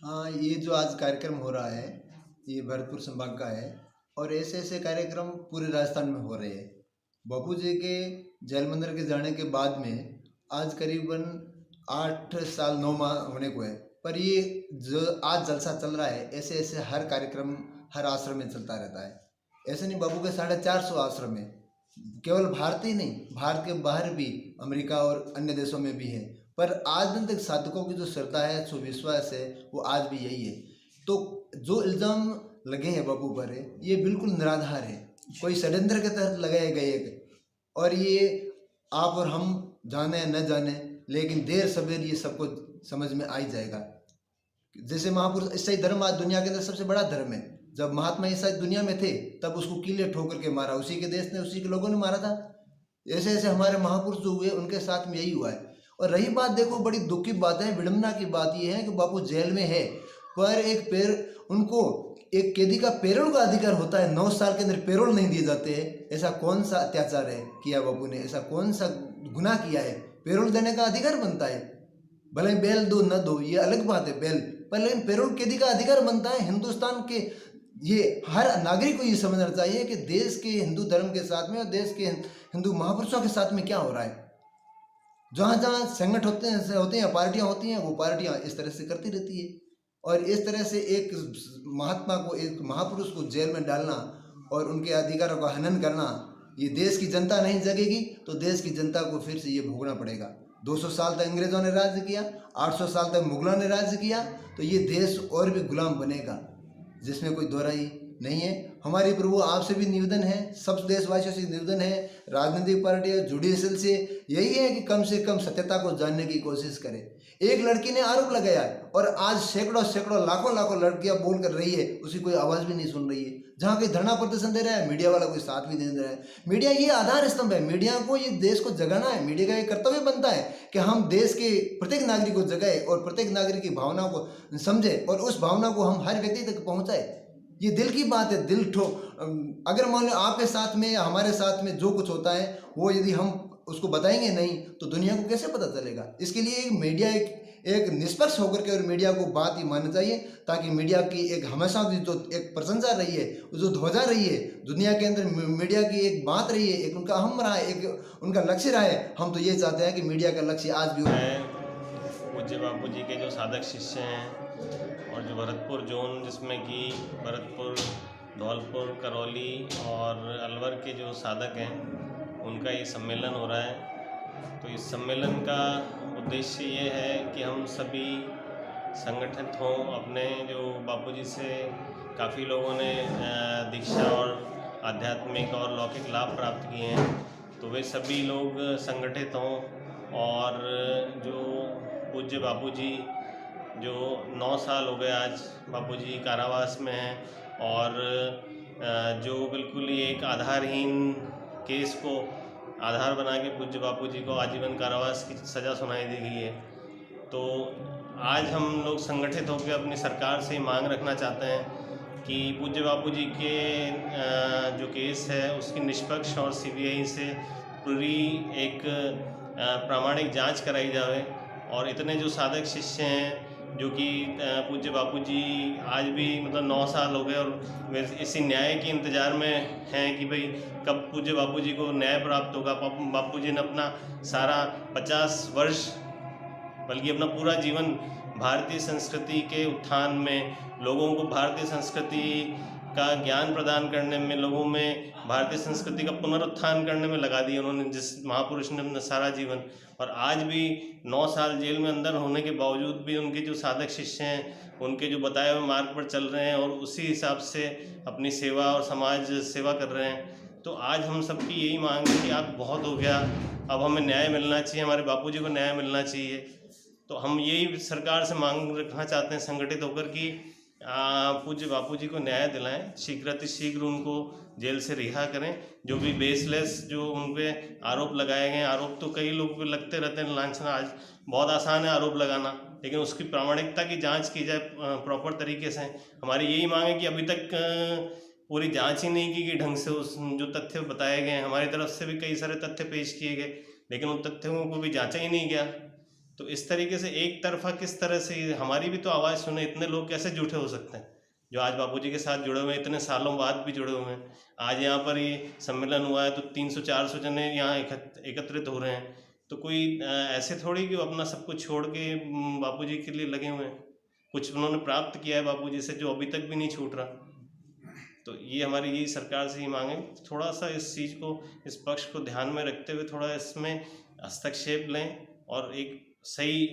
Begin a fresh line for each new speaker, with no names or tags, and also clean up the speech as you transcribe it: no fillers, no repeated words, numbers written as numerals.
हाँ, ये जो आज कार्यक्रम हो रहा है, ये भरतपुर संभाग का है और ऐसे ऐसे कार्यक्रम पूरे राजस्थान में हो रहे हैं। बापू जी के जैल मंदिर के जाने के बाद में आज करीबन 8 साल 9 माह होने को है। पर ये जो आज जलसा चल रहा है, ऐसे ऐसे हर कार्यक्रम हर आश्रम में चलता रहता है। ऐसे नहीं, बापू के 450 आश्रम है। केवल भारत ही नहीं, भारत के बाहर भी अमेरिका और अन्य देशों में भी है। पर आज दिन तक साधकों की जो श्रद्धा है, जो विश्वास है, वो आज भी यही है। तो जो इल्ज़ाम लगे हैं बापू पर है, ये बिल्कुल निराधार है, कोई षड्यंत्र के तहत लगाए गए हैं। और ये आप और हम जाने न जाने, लेकिन देर सवेर ये सबको समझ में आ ही जाएगा। जैसे महापुरुष, ईसाई धर्म आज दुनिया के अंदर सबसे बड़ा धर्म है। जब महात्मा ईसा दुनिया में थे तब उसको कीले ठोकर के मारा, उसी के देश ने, उसी के लोगों ने मारा था। ऐसे ऐसे हमारे महापुरुष जो हुए उनके साथ में यही हुआ है। और रही बात, देखो बड़ी दुख की बात है, विडंबना की बात यह है कि बापू जेल में है, पर एक पैर उनको एक कैदी का पैरोल का अधिकार होता है। 9 साल के अंदर पैरोल नहीं दिए जाते हैं। ऐसा कौन सा अत्याचार है किया बापू ने, ऐसा कौन सा गुनाह किया है? पैरोल देने का अधिकार बनता है। भले बेल दो न दो, ये अलग बात है बेल पर, लेकिन पैरोल कैदी का अधिकार बनता है। हिंदुस्तान के ये हर नागरिक को ये समझना चाहिए कि देश के हिंदू धर्म के साथ में और देश के हिंदू महापुरुषों के साथ में क्या हो रहा है। जहाँ जहाँ संगठन होते हैं या पार्टियाँ होती हैं, वो पार्टियाँ इस तरह से करती रहती है। और इस तरह से एक महात्मा को, एक महापुरुष को जेल में डालना और उनके अधिकारों का हनन करना, ये देश की जनता नहीं जगेगी तो देश की जनता को फिर से ये भोगना पड़ेगा। 200 साल तक अंग्रेज़ों ने राज्य किया, 800 साल तक मुगलों ने राज्य किया, तो ये देश और भी गुलाम बनेगा, जिसमें कोई दोहराई नहीं है। हमारी प्रभु आपसे भी निवेदन है, सब देशवासियों से निवेदन है, राजनीतिक पार्टियों, जुडिशल से यही है कि कम से कम सत्यता को जानने की कोशिश करें। एक लड़की ने आरोप लगाया है और आज सैकड़ों सैकड़ों लाखों लाखों लड़कियां बोल कर रही है, उसकी कोई आवाज़ भी नहीं सुन रही है। जहाँ कोई धरना प्रदर्शन दे रहा है, मीडिया वाला कोई साथ भी नहीं दे रहा है। मीडिया ये आधार स्तंभ है, मीडिया को ये देश को जगाना है। मीडिया का ये कर्तव्य बनता है कि हम देश के प्रत्येक नागरिक को जगाए और प्रत्येक नागरिक की भावनाओं को समझे और उस भावना को हम हर व्यक्ति तक पहुँचाए। ये दिल की बात है, दिल ठो अगर मान लो आपके साथ में या हमारे साथ में जो कुछ होता है वो यदि हम उसको बताएंगे नहीं तो दुनिया को कैसे पता चलेगा। इसके लिए एक मीडिया एक निष्पक्ष होकर के और मीडिया को बात ही माननी चाहिए, ताकि मीडिया की एक हमेशा की जो एक प्रशंसा रही है, जो ध्वजा रही है दुनिया के अंदर, मीडिया की एक बात रही है, एक उनका अहम रहा है, एक उनका लक्ष्य रहा है। हम तो ये चाहते हैं कि मीडिया का लक्ष्य आज भी
पूज्य बापू जी के जो साधक शिष्य हैं और जो भरतपुर जोन, जिसमें कि भरतपुर, धौलपुर, करौली और अलवर के जो साधक हैं, उनका ये सम्मेलन हो रहा है। तो इस सम्मेलन का उद्देश्य ये है कि हम सभी संगठित हों। अपने जो बापू जी से काफ़ी लोगों ने दीक्षा और आध्यात्मिक और लौकिक लाभ प्राप्त किए हैं, तो वे सभी लोग संगठित हों। और जो पूज्य बापू जी, जो 9 साल हो गए आज बापू जी कारावास में हैं और जो बिल्कुल ही एक आधारहीन केस को आधार बना के पूज्य बापू जी को आजीवन कारावास की सज़ा सुनाई दी गई है। तो आज हम लोग संगठित होकर अपनी सरकार से मांग रखना चाहते हैं कि पूज्य बापू जी के जो केस है उसकी निष्पक्ष और सीबीआई से पूरी एक प्रामाणिक जांच कराई जाए। और इतने जो साधक शिष्य हैं जो कि पूज्य बापू जी आज भी मतलब 9 साल हो गए और वे इसी न्याय के इंतज़ार में हैं कि भाई कब पूज्य बापू जी को न्याय प्राप्त होगा। बापू जी ने अपना सारा 50 वर्ष, बल्कि अपना पूरा जीवन भारतीय संस्कृति के उत्थान में, लोगों को भारतीय संस्कृति का ज्ञान प्रदान करने में, लोगों में भारतीय संस्कृति का पुनरुत्थान करने में लगा दिया उन्होंने, जिस महापुरुष ने अपना सारा जीवन। और आज भी 9 साल जेल में अंदर होने के बावजूद भी उनके जो साधक शिष्य हैं, उनके जो बताए हुए मार्ग पर चल रहे हैं और उसी हिसाब से अपनी सेवा और समाज सेवा कर रहे हैं। तो आज हम सबकी यही मांग है कि आप बहुत हो गया, अब हमें न्याय मिलना चाहिए, हमारे बापू जी को न्याय मिलना चाहिए। तो हम यही सरकार से मांग रखना चाहते हैं संगठित होकर कि पूज्य बापू जी को न्याय दिलाएं, शीघ्र उनको जेल से रिहा करें। जो भी बेसलेस जो उन पर आरोप लगाए गए, आरोप तो कई लोगों को लगते रहते हैं लांछना, आज बहुत आसान है आरोप लगाना, लेकिन उसकी प्रामाणिकता की जांच की जाए प्रॉपर तरीके से। हमारी यही मांग है कि अभी तक पूरी जांच ही नहीं की गई ढंग से। उस जो तथ्य बताए गए, हमारी तरफ से भी कई सारे तथ्य पेश किए गए, लेकिन उन तथ्यों को भी जांचा ही नहीं गया। तो इस तरीके से एक तरफा किस तरह से हमारी भी तो आवाज़ सुने, इतने लोग कैसे झूठे हो सकते हैं जो आज बापूजी के साथ जुड़े हुए हैं, इतने सालों बाद भी जुड़े हुए हैं। आज यहाँ पर ये सम्मेलन हुआ है तो 300-400 जने यहाँ एकत्रित हो रहे हैं, तो कोई ऐसे थोड़ी कि वो अपना सब कुछ छोड़ के बापूजी के लिए लगे हुए हैं। कुछ उन्होंने प्राप्त किया है बापूजी से जो अभी तक भी नहीं छूट रहा। तो ये हमारी यही सरकार से ही मांग है, थोड़ा सा इस चीज़ को, इस पक्ष को ध्यान में रखते हुए थोड़ा इसमें हस्तक्षेप लें और एक सही